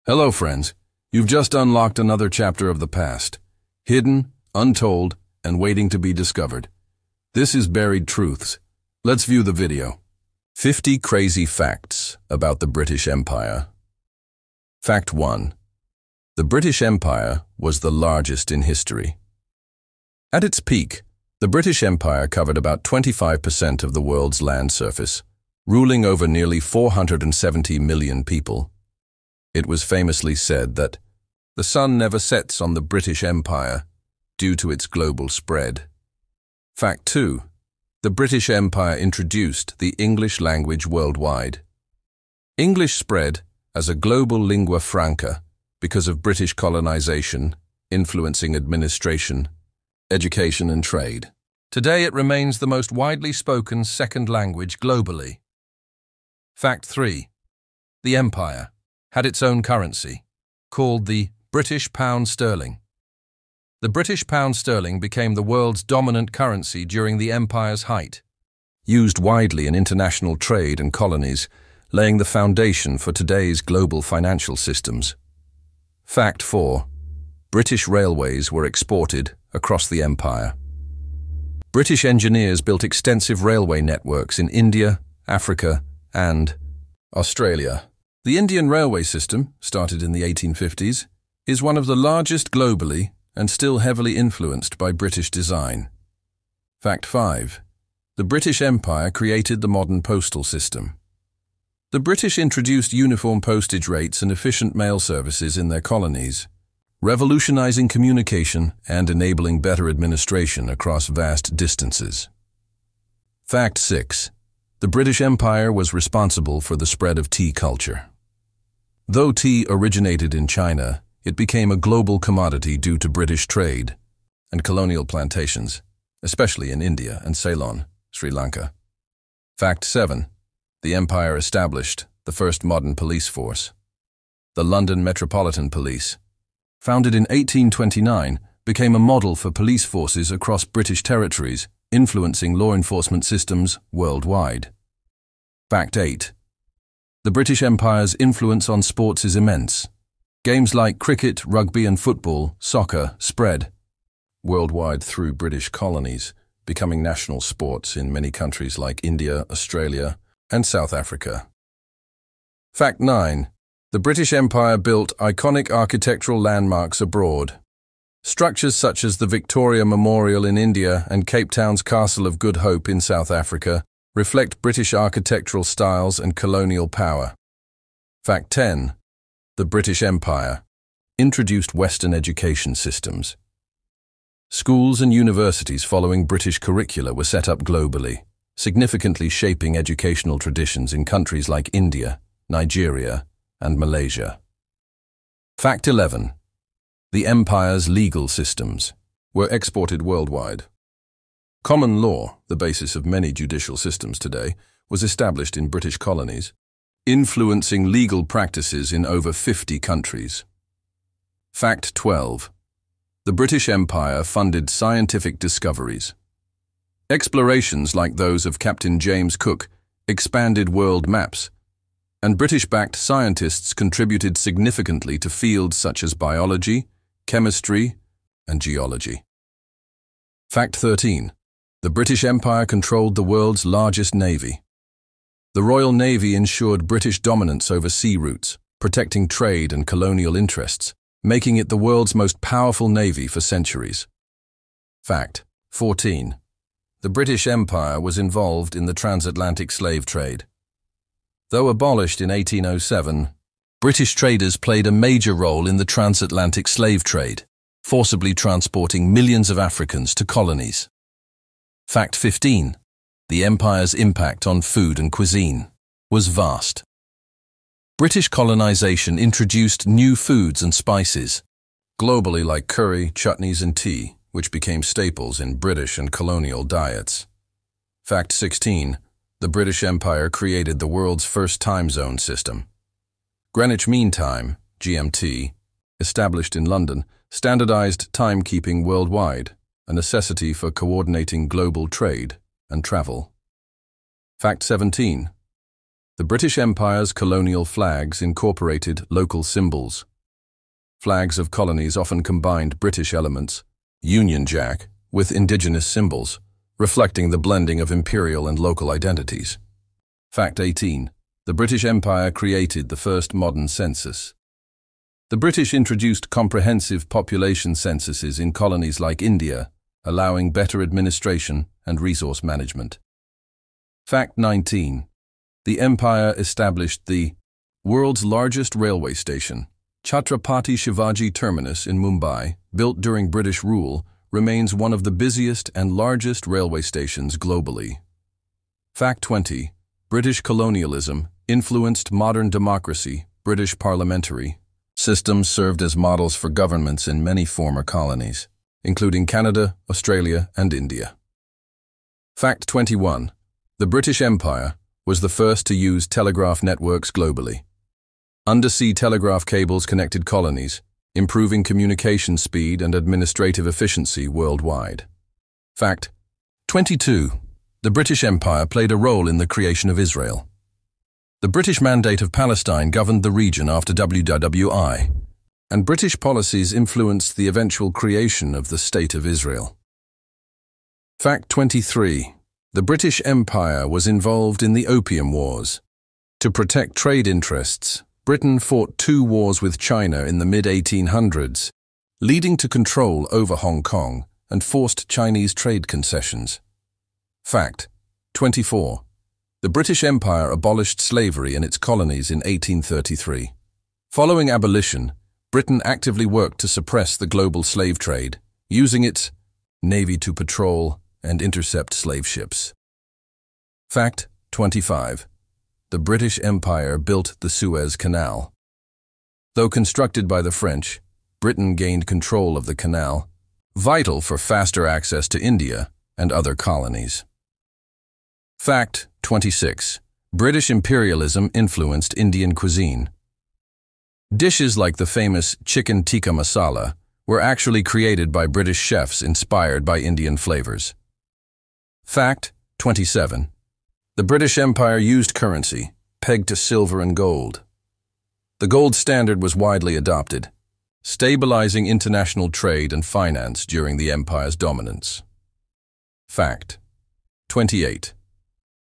Hello, friends. You've just unlocked another chapter of the past, hidden, untold, and waiting to be discovered. This is Buried Truths. Let's view the video. 50 Crazy Facts About the British Empire. Fact 1. The British Empire was the largest in history. At its peak, the British Empire covered about 25% of the world's land surface, ruling over nearly 470 million people. It was famously said that the sun never sets on the British Empire due to its global spread. Fact 2. The British Empire introduced the English language worldwide. English spread as a global lingua franca because of British colonization, influencing administration, education and trade. Today it remains the most widely spoken second language globally. Fact 3. The Empire had its own currency, called the British Pound Sterling. The British Pound Sterling became the world's dominant currency during the Empire's height, used widely in international trade and colonies, laying the foundation for today's global financial systems. Fact 4. British railways were exported across the Empire. British engineers built extensive railway networks in India, Africa, and Australia. The Indian railway system, started in the 1850s, is one of the largest globally and still heavily influenced by British design. Fact 5. The British Empire created the modern postal system. The British introduced uniform postage rates and efficient mail services in their colonies, revolutionizing communication and enabling better administration across vast distances. Fact 6. The British Empire was responsible for the spread of tea culture. Though tea originated in China, it became a global commodity due to British trade and colonial plantations, especially in India and Ceylon, Sri Lanka. Fact 7. The Empire established the first modern police force. The London Metropolitan Police, founded in 1829, became a model for police forces across British territories, influencing law enforcement systems worldwide. Fact 8. The British Empire's influence on sports is immense. Games like cricket, rugby and football, soccer, spread worldwide through British colonies, becoming national sports in many countries like India, Australia, and South Africa. Fact 9. The British Empire built iconic architectural landmarks abroad. Structures such as the Victoria Memorial in India and Cape Town's Castle of Good Hope in South Africa reflect British architectural styles and colonial power. Fact 10. The British Empire introduced Western education systems. Schools and universities following British curricula were set up globally, significantly shaping educational traditions in countries like India, Nigeria, and Malaysia. Fact 11. The Empire's legal systems were exported worldwide. Common law, the basis of many judicial systems today, was established in British colonies, influencing legal practices in over 50 countries. Fact 12. The British Empire funded scientific discoveries. Explorations like those of Captain James Cook expanded world maps, and British-backed scientists contributed significantly to fields such as biology, chemistry, and geology. Fact 13. The British Empire controlled the world's largest navy. The Royal Navy ensured British dominance over sea routes, protecting trade and colonial interests, making it the world's most powerful navy for centuries. Fact 14. The British Empire was involved in the transatlantic slave trade. Though abolished in 1807, British traders played a major role in the transatlantic slave trade, forcibly transporting millions of Africans to colonies. Fact 15. The Empire's impact on food and cuisine was vast. British colonization introduced new foods and spices, globally like curry, chutneys and tea, which became staples in British and colonial diets. Fact 16. The British Empire created the world's first time zone system. Greenwich Mean Time, GMT, established in London, standardized timekeeping worldwide, a necessity for coordinating global trade and travel. Fact 17. The British Empire's colonial flags incorporated local symbols. Flags of colonies often combined British elements, Union Jack, with indigenous symbols, reflecting the blending of imperial and local identities. Fact 18. The British Empire created the first modern census. The British introduced comprehensive population censuses in colonies like India, allowing better administration and resource management. Fact 19. The Empire established the world's largest railway station. Chhatrapati Shivaji Terminus in Mumbai, built during British rule, remains one of the busiest and largest railway stations globally. Fact 20. British colonialism influenced modern democracy. British parliamentary systems served as models for governments in many former colonies, including Canada, Australia, and India. Fact 21. The British Empire was the first to use telegraph networks globally. Undersea telegraph cables connected colonies, improving communication speed and administrative efficiency worldwide. Fact 22. The British Empire played a role in the creation of Israel. The British Mandate of Palestine governed the region after WWI, and British policies influenced the eventual creation of the State of Israel. Fact 23. The British Empire was involved in the Opium Wars. To protect trade interests, Britain fought 2 wars with China in the mid-1800s, leading to control over Hong Kong and forced Chinese trade concessions. Fact 24. The British Empire abolished slavery in its colonies in 1833. Following abolition, Britain actively worked to suppress the global slave trade, using its navy to patrol and intercept slave ships. Fact 25. The British Empire built the Suez Canal. Though constructed by the French, Britain gained control of the canal, vital for faster access to India and other colonies. Fact 26. British imperialism influenced Indian cuisine. Dishes like the famous chicken tikka masala were actually created by British chefs inspired by Indian flavors. Fact 27. The British Empire used currency, pegged to silver and gold. The gold standard was widely adopted, stabilizing international trade and finance during the Empire's dominance. Fact 28.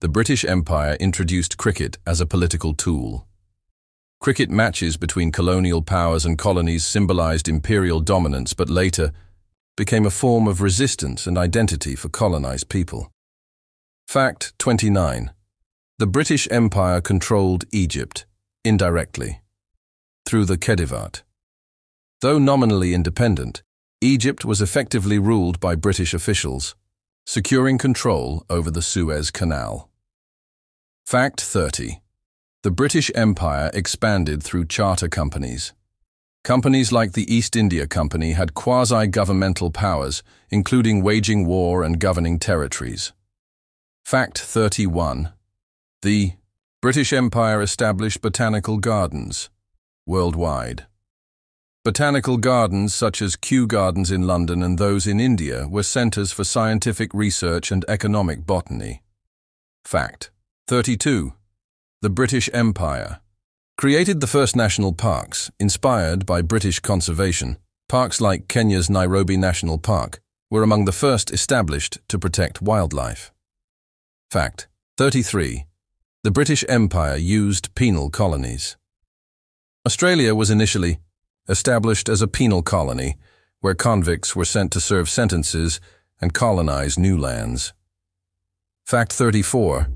The British Empire introduced cricket as a political tool. Cricket matches between colonial powers and colonies symbolized imperial dominance but later became a form of resistance and identity for colonized people. Fact 29. The British Empire controlled Egypt, indirectly, through the Khedive. Though nominally independent, Egypt was effectively ruled by British officials, securing control over the Suez Canal. Fact 30. The British Empire expanded through charter companies. Companies like the East India Company had quasi-governmental powers, including waging war and governing territories. Fact 31. The British Empire established botanical gardens worldwide. Botanical gardens such as Kew Gardens in London and those in India were centers for scientific research and economic botany. Fact 32. The British Empire created the first national parks, inspired by British conservation. Parks like Kenya's Nairobi National Park were among the first established to protect wildlife. Fact 33. The British Empire used penal colonies. Australia was initially established as a penal colony, where convicts were sent to serve sentences and colonize new lands. Fact 34.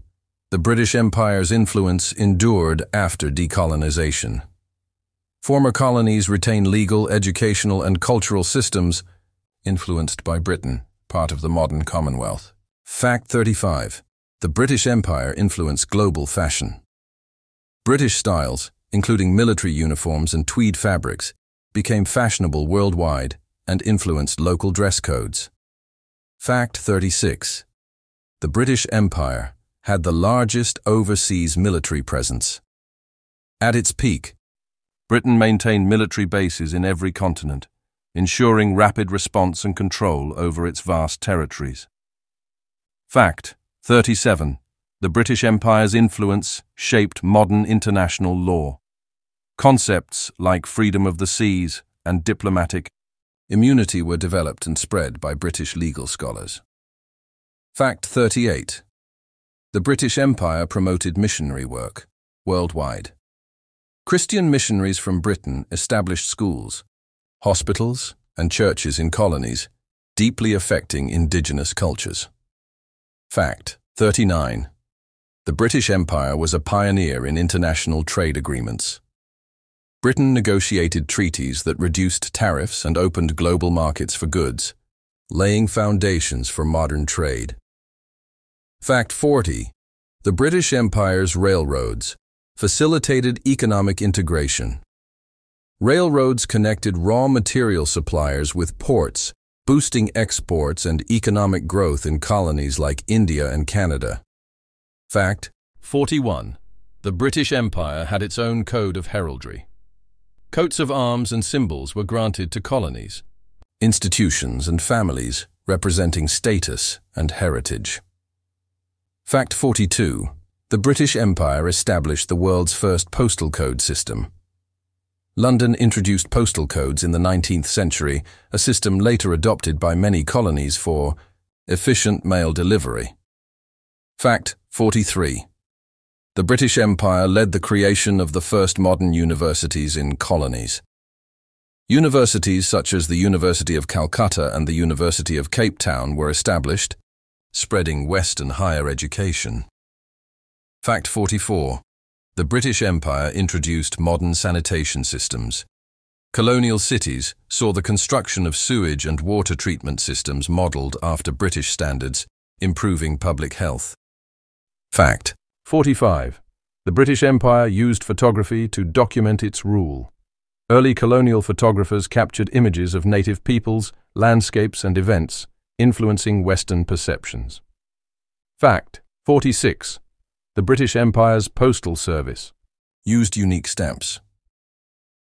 The British Empire's influence endured after decolonization. Former colonies retained legal, educational, and cultural systems influenced by Britain, part of the modern Commonwealth. Fact 35. The British Empire influenced global fashion. British styles, including military uniforms and tweed fabrics, became fashionable worldwide and influenced local dress codes. Fact 36. The British Empire had the largest overseas military presence. At its peak, Britain maintained military bases in every continent, ensuring rapid response and control over its vast territories. Fact 37. The British Empire's influence shaped modern international law. Concepts like freedom of the seas and diplomatic immunity were developed and spread by British legal scholars. Fact 38. The British Empire promoted missionary work worldwide. Christian missionaries from Britain established schools, hospitals, and churches in colonies, deeply affecting indigenous cultures. Fact 39. The British Empire was a pioneer in international trade agreements. Britain negotiated treaties that reduced tariffs and opened global markets for goods, laying foundations for modern trade. Fact 40. The British Empire's railroads facilitated economic integration. Railroads connected raw material suppliers with ports, boosting exports and economic growth in colonies like India and Canada. Fact 41. The British Empire had its own code of heraldry. Coats of arms and symbols were granted to colonies, institutions and families representing status and heritage. Fact 42. The British Empire established the world's first postal code system. London introduced postal codes in the 19th century, a system later adopted by many colonies for efficient mail delivery. Fact 43. The British Empire led the creation of the first modern universities in colonies. Universities such as the University of Calcutta and the University of Cape Town were established, spreading Western higher education. Fact 44. The British Empire introduced modern sanitation systems. Colonial cities saw the construction of sewage and water treatment systems modelled after British standards, improving public health. Fact 45. The British Empire used photography to document its rule. Early colonial photographers captured images of native peoples, landscapes, and events, influencing Western perceptions. Fact 46. The British Empire's postal service used unique stamps.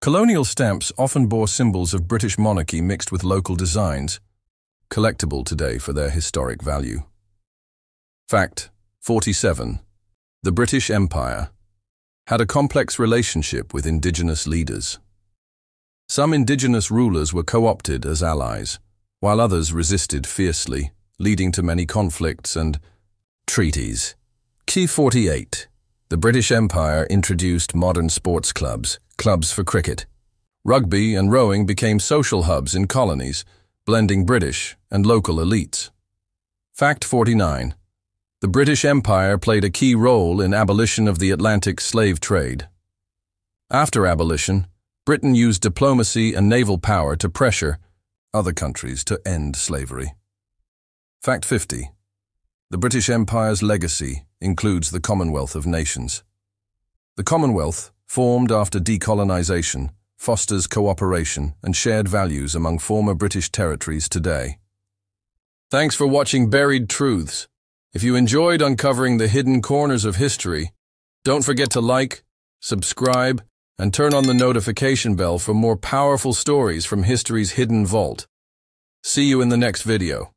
Colonial stamps often bore symbols of British monarchy mixed with local designs, collectible today for their historic value. Fact 47. The British Empire had a complex relationship with indigenous leaders. Some indigenous rulers were co-opted as allies, while others resisted fiercely, leading to many conflicts and treaties. Key 48. The British Empire introduced modern sports clubs for cricket. Rugby and rowing became social hubs in colonies, blending British and local elites. Fact 49. The British Empire played a key role in abolition of the Atlantic slave trade. After abolition, Britain used diplomacy and naval power to pressure other countries to end slavery. Fact 50. The British Empire's legacy includes the Commonwealth of Nations. The Commonwealth, formed after decolonization, fosters cooperation and shared values among former British territories today. Thanks for watching Buried Truths. If you enjoyed uncovering the hidden corners of history, don't forget to like, subscribe, and turn on the notification bell for more powerful stories from history's hidden vault. See you in the next video.